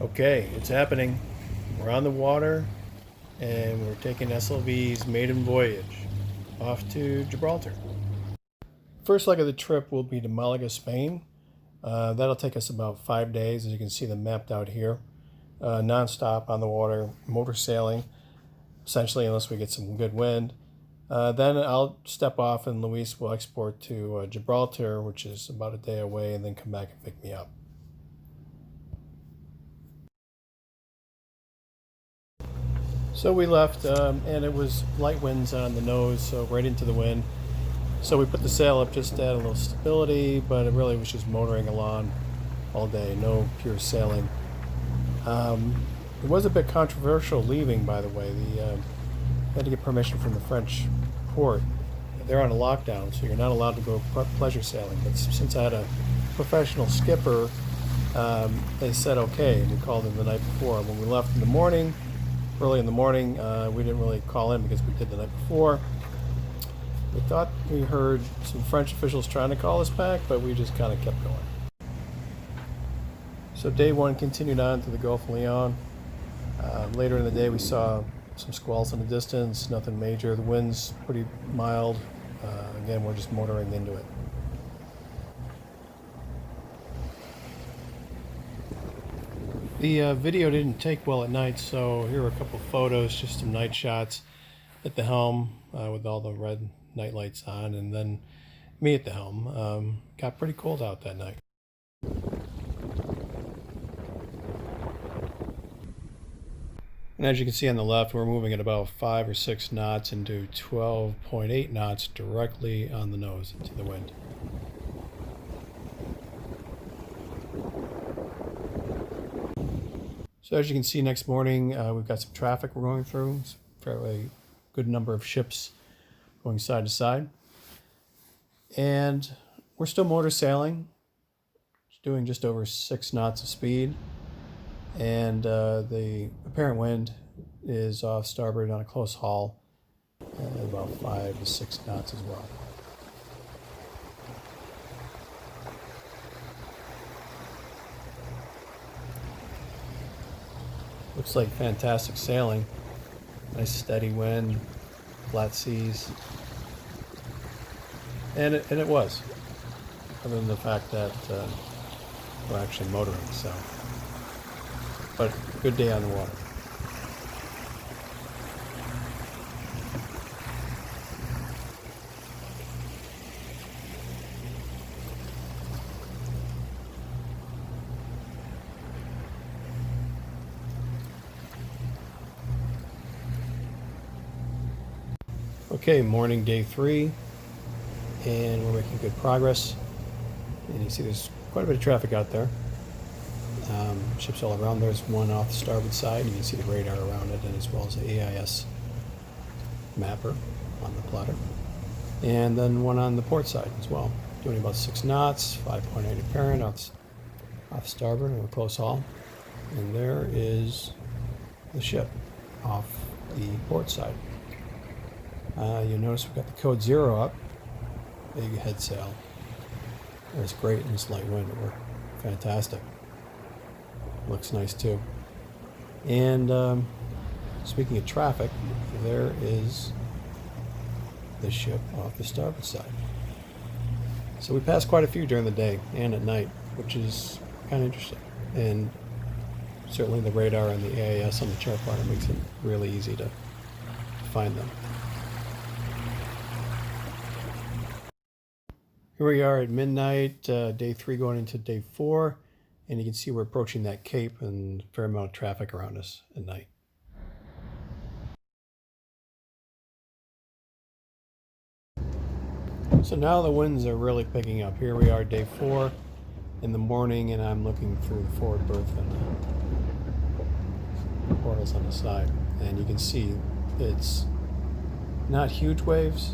Okay, it's happening. We're on the water and we're taking SLV's Maiden Voyage off to Gibraltar. First leg of the trip will be to Malaga, Spain. That'll take us about 5 days, as you can see them mapped out here. Non-stop on the water, motor sailing, essentially, unless we get some good wind. Then I'll step off and Luis will export to Gibraltar, which is about a day away, and then come back and pick me up. So we left, and it was light winds on the nose, so right into the wind. So we put the sail up just to add a little stability, but it really was just motoring along all day, no pure sailing. It was a bit controversial leaving, by the way. We had to get permission from the French port. They're on a lockdown, so you're not allowed to go pleasure sailing. But since I had a professional skipper, they said okay, and we called him the night before. When we left in the morning, early in the morning, we didn't really call in because we did the night before. We thought we heard some French officials trying to call us back, but we just kind of kept going. So day one continued on to the Gulf of Leon. Later in the day we saw some squalls in the distance, nothing major. The wind's pretty mild. Again, we're just motoring into it. The video didn't take well at night, so here are a couple of photos, just some night shots at the helm with all the red night lights on, and then me at the helm. Got pretty cold out that night. And as you can see on the left, we're moving at about 5 or 6 knots into 12.8 knots directly on the nose into the wind. So as you can see, next morning we've got some traffic we're going through. It's a fairly good number of ships going side to side. And we're still motor sailing, doing just over 6 knots of speed. And the apparent wind is off starboard on a close haul at about 5 to 6 knots as well. Looks like fantastic sailing. Nice steady wind, flat seas. And it was, other than the fact that we're actually motoring, so. But good day on the water. Okay, morning day 3, and we're making good progress. And you see there's quite a bit of traffic out there. Ships all around. There's one off the starboard side, and you can see the radar around it, and as well as the AIS mapper on the plotter. And then one on the port side as well, doing about 6 knots, 5.8 apparent off starboard and a close haul. And there is the ship off the port side. You'll notice we've got the code 0 up, big head sail. It's great in this light wind. It worked fantastic. Looks nice too. And speaking of traffic, there is the ship off the starboard side. So we passed quite a few during the day and at night, which is kind of interesting. And certainly the radar and the AIS on the chart plotter makes it really easy to find them. Here we are at midnight, day 3 going into day 4. And you can see we're approaching that cape and a fair amount of traffic around us at night. So now the winds are really picking up. Here we are, day 4 in the morning, and I'm looking through the forward berth and the portals on the side. And you can see it's not huge waves,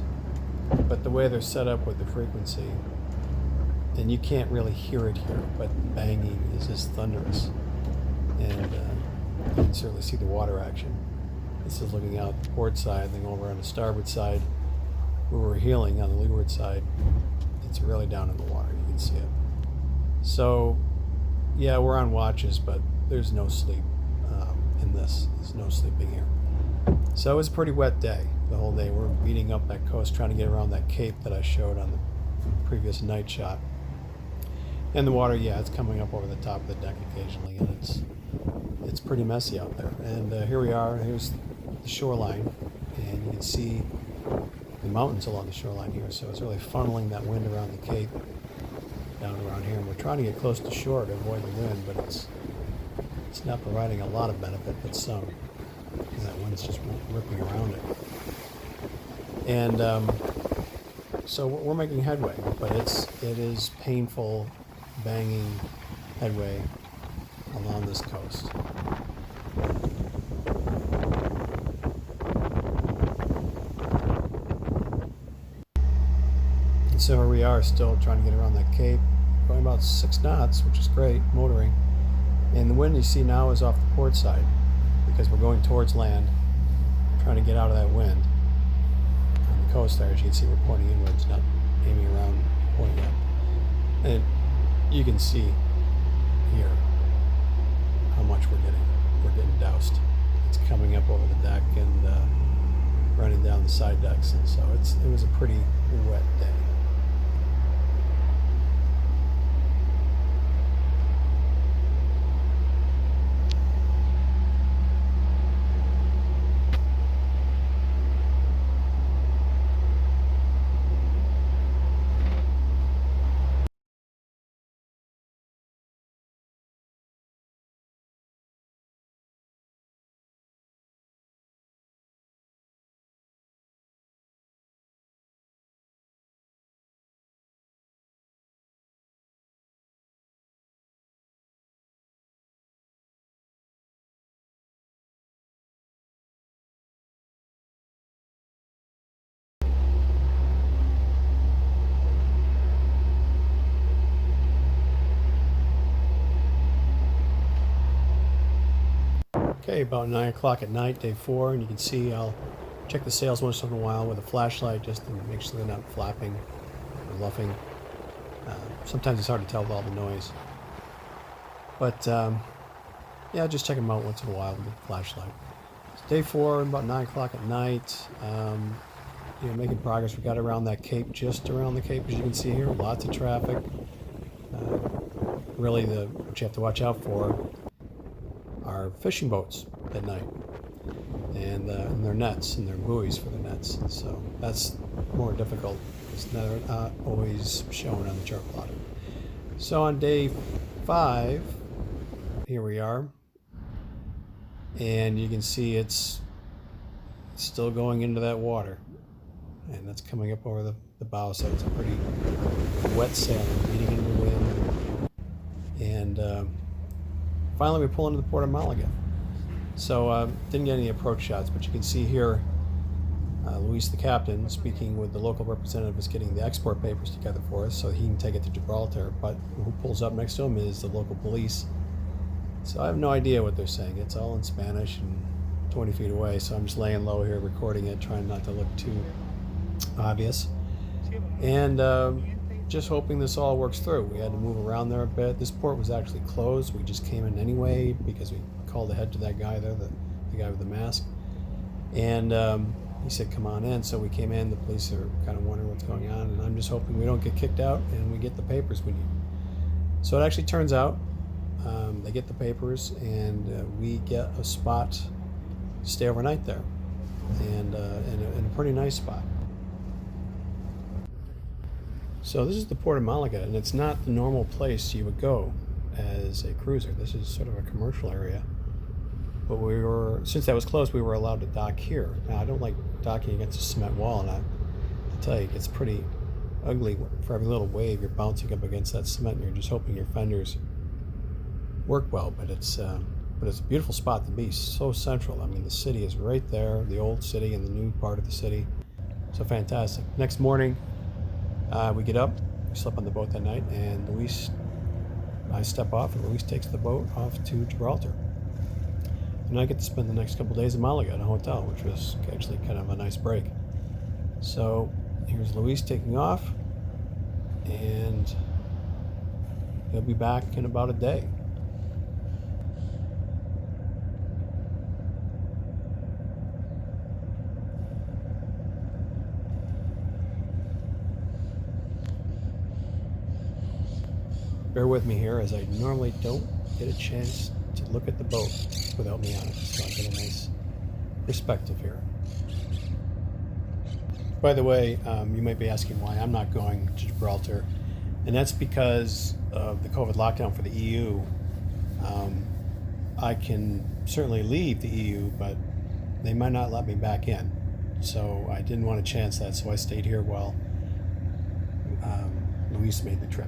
but the way they're set up with the frequency, and you can't really hear it here, but the banging is just thunderous. And you can certainly see the water action. This is looking out the port side, then over on the starboard side, where we're heeling on the leeward side. It's really down in the water, you can see it. So yeah, we're on watches, but there's no sleep in this. There's no sleeping here. So it was a pretty wet day the whole day. We're beating up that coast, trying to get around that cape that I showed on the previous night shot. And the water, yeah, it's coming up over the top of the deck occasionally, and it's pretty messy out there. And here we are. Here's the shoreline, and you can see the mountains along the shoreline here. So it's really funneling that wind around the cape down around here. And we're trying to get close to shore to avoid the wind, but it's not providing a lot of benefit, but some, because that wind's just ripping around it. And so we're making headway, but it is painful, banging headway along this coast. And so here we are, still trying to get around that cape, going about 6 knots, which is great, motoring. And the wind you see now is off the port side, because we're going towards land, trying to get out of that wind. On the coast there, as you can see, we're pointing inwards, not aiming around, pointing up. And you can see here how much we're getting doused. It's coming up over the deck and running down the side decks, and so it was a pretty wet day. Okay, about 9 o'clock at night, day 4, and you can see I'll check the sails once in a while with a flashlight just to make sure they're not flapping or luffing. Sometimes it's hard to tell with all the noise. But yeah, just check them out once in a while with the flashlight. It's day 4, about 9 o'clock at night. You know, making progress. We got around that cape, just around the cape, as you can see here. Lots of traffic. Really, what you have to watch out for are fishing boats at night, and their nets and their buoys for the nets. And so that's more difficult. It's not always shown on the chart plotter. So on day 5, here we are, and you can see it's still going into that water, and that's coming up over the bow, so it's a pretty wet sailing, beating into the wind. And finally, we pull into the Port of Malaga. So didn't get any approach shots, but you can see here Luis, the captain, speaking with the local representative, is getting the export papers together for us so he can take it to Gibraltar. But who pulls up next to him is the local police. So I have no idea what they're saying. It's all in Spanish and 20 feet away, so I'm just laying low here recording it, trying not to look too obvious. And just hoping this all works through. We had to move around there a bit. This port was actually closed. We just came in anyway because we called ahead to that guy there, the guy with the mask. And he said, come on in. So we came in. The police are kind of wondering what's going on. And I'm just hoping we don't get kicked out and we get the papers we need. So it actually turns out they get the papers and we get a spot to stay overnight there. And in a pretty nice spot. So this is the Port of Malaga, and it's not the normal place you would go as a cruiser. This is sort of a commercial area. But since that was closed, we were allowed to dock here. Now, I don't like docking against a cement wall, and I'll tell you, it gets pretty ugly. For every little wave, you're bouncing up against that cement, and you're just hoping your fenders work well. But it's a beautiful spot to be, so central. I mean, the city is right there, the old city and the new part of the city. So fantastic. Next morning, we get up, we slept on the boat that night, and I step off, and Luis takes the boat off to Gibraltar. And I get to spend the next couple days in Malaga in a hotel, which was actually kind of a nice break. So here's Luis taking off, and he'll be back in about a day. bear with me here, as I normally don't get a chance to look at the boat without me on it, so I get a nice perspective here. By the way, you might be asking why I'm not going to Gibraltar, and that's because of the COVID lockdown for the EU. I can certainly leave the EU, but they might not let me back in. So I didn't want to chance that, so I stayed here while Luis made the trip.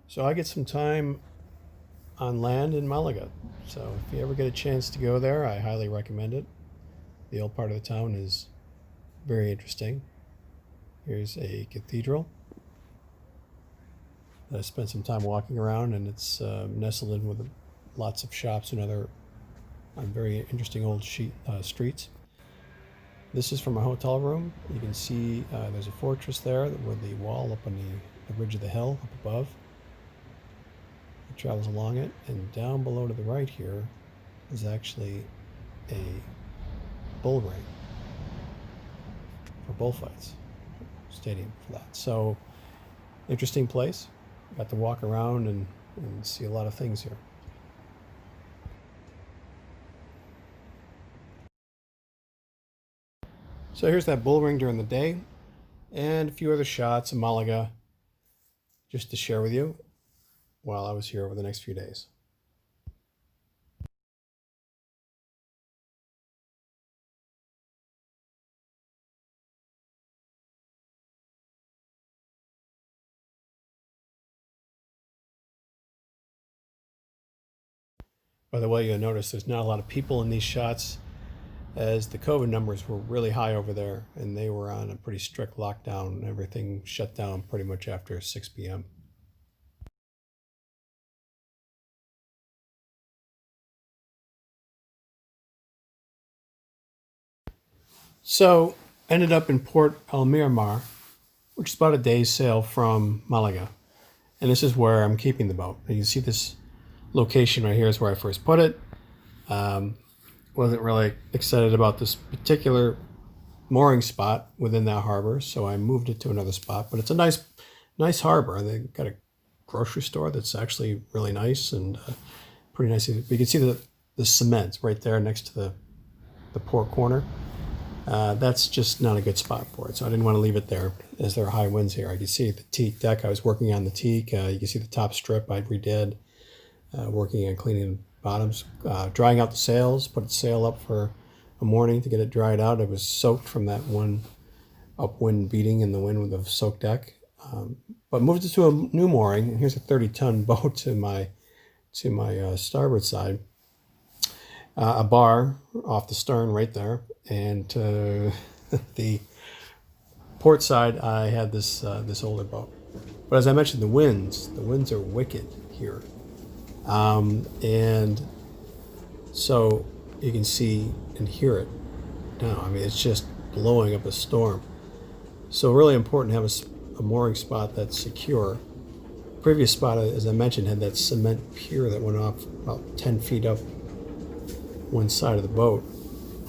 So I get some time on land in Malaga. So if you ever get a chance to go there, I highly recommend it. The old part of the town is very interesting. Here's a cathedral that I spent some time walking around, and it's nestled in with lots of shops and other very interesting old streets. This is from a hotel room. You can see there's a fortress there with the wall up on the ridge of the hill up above. It travels along it, and down below to the right here is actually a bull ring for bullfights, stadium for that. So interesting place. Got to walk around and see a lot of things here. So here's that bull ring during the day, and a few other shots of Malaga just to share with you while I was here over the next few days. By the way, you'll notice there's not a lot of people in these shots, as the COVID numbers were really high over there, and they were on a pretty strict lockdown. Everything shut down pretty much after 6 p.m. So, ended up in Port Almerimar, which is about a day's sail from Malaga. And this is where I'm keeping the boat. And you can see this location right here is where I first put it. Wasn't really excited about this particular mooring spot within that harbor, so I moved it to another spot. But it's a nice harbor. They've got a grocery store that's actually really nice and pretty nice. You can see the cement right there next to the port corner. That's just not a good spot for it, so I didn't want to leave it there, as there are high winds here. I can see the teak deck. I was working on the teak. You can see the top strip I redid, working on cleaning bottoms, drying out the sails, put the sail up for a morning to get it dried out. It was soaked from that one upwind beating in the wind with the soaked deck. But moved it to a new mooring, and here's a 30-ton boat to my starboard side. A bar off the stern right there, and to the port side I had this older boat. But as I mentioned, the winds are wicked here. And so you can see and hear it now. I mean, it's just blowing up a storm. So really important to have a mooring spot that's secure. The previous spot, as I mentioned, had that cement pier that went off about 10 feet up one side of the boat,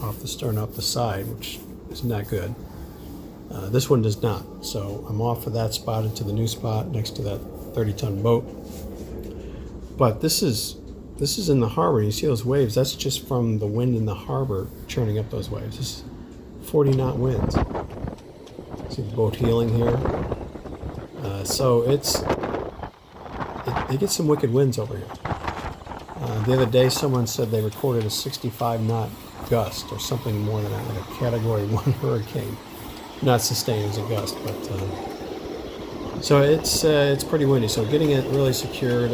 off the stern, up the side, which is not good. This one does not. So I'm off of that spot into the new spot next to that 30-ton boat. But this is in the harbor. You see those waves? That's just from the wind in the harbor churning up those waves. This is 40-knot winds. See the boat heeling here. So it gets some wicked winds over here. The other day, someone said they recorded a 65-knot gust or something more than that, like a Category 1 hurricane. Not sustained as a gust, but so it's pretty windy. So getting it really secured.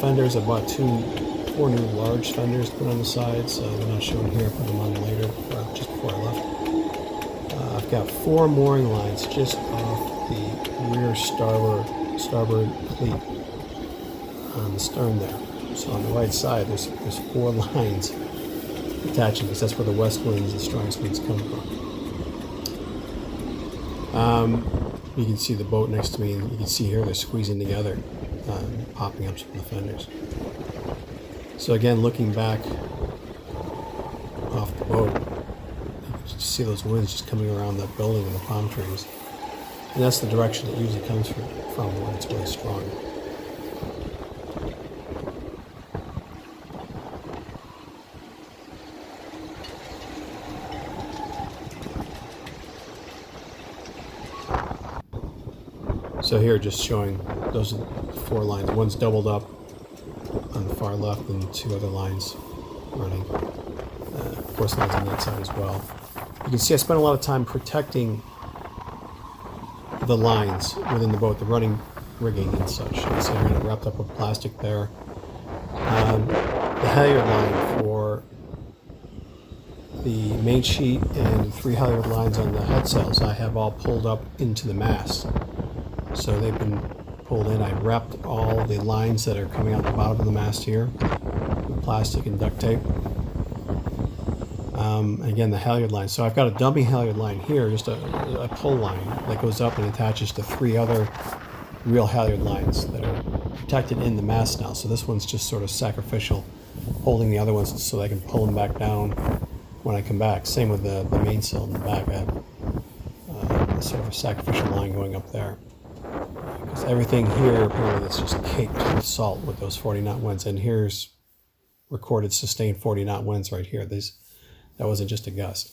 Fenders, I bought 4 new large fenders to put on the sides. They're not shown here. I put them on later, just before I left. I've got 4 mooring lines just off the rear starboard cleat on the stern there. So on the right side, there's 4 lines attaching, because that's where the west winds, the strongest winds, come from. You can see the boat next to me, and you can see here they're squeezing together, popping up some of the fenders. So again, looking back off the boat. You can just see those winds just coming around that building with the palm trees. And that's the direction it usually comes from when it's really strong. So here, just showing those are the 4 lines. One's doubled up on the far left, and 2 other lines running. Of course, lines on that side as well. You can see I spent a lot of time protecting the lines within the boat, the running rigging and such. You can see I got it wrapped up with plastic there. The halyard line for the main sheet and 3 halyard lines on the head sails I have all pulled up into the mast. So they've been pulled in. I wrapped all the lines that are coming out the bottom of the mast here with plastic and duct tape. Again, the halyard line. So I've got a dummy halyard line here, just a pull line that goes up and attaches to 3 other real halyard lines that are protected in the mast now. So this one's just sort of sacrificial, holding the other ones so I can pull them back down when I come back. Same with the mainsail in the back. I have sort of a sacrificial line going up there. Because everything here apparently is just caked with salt with those 40-knot winds. And here's recorded sustained 40-knot winds right here. That wasn't just a gust.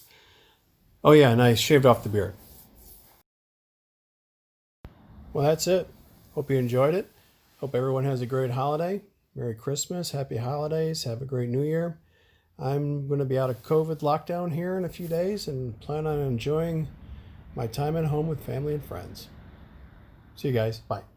Oh yeah, and I shaved off the beard. Well, that's it. Hope you enjoyed it. Hope everyone has a great holiday. Merry Christmas, Happy Holidays, have a great New Year. I'm going to be out of COVID lockdown here in a few days and plan on enjoying my time at home with family and friends. See you guys. Bye.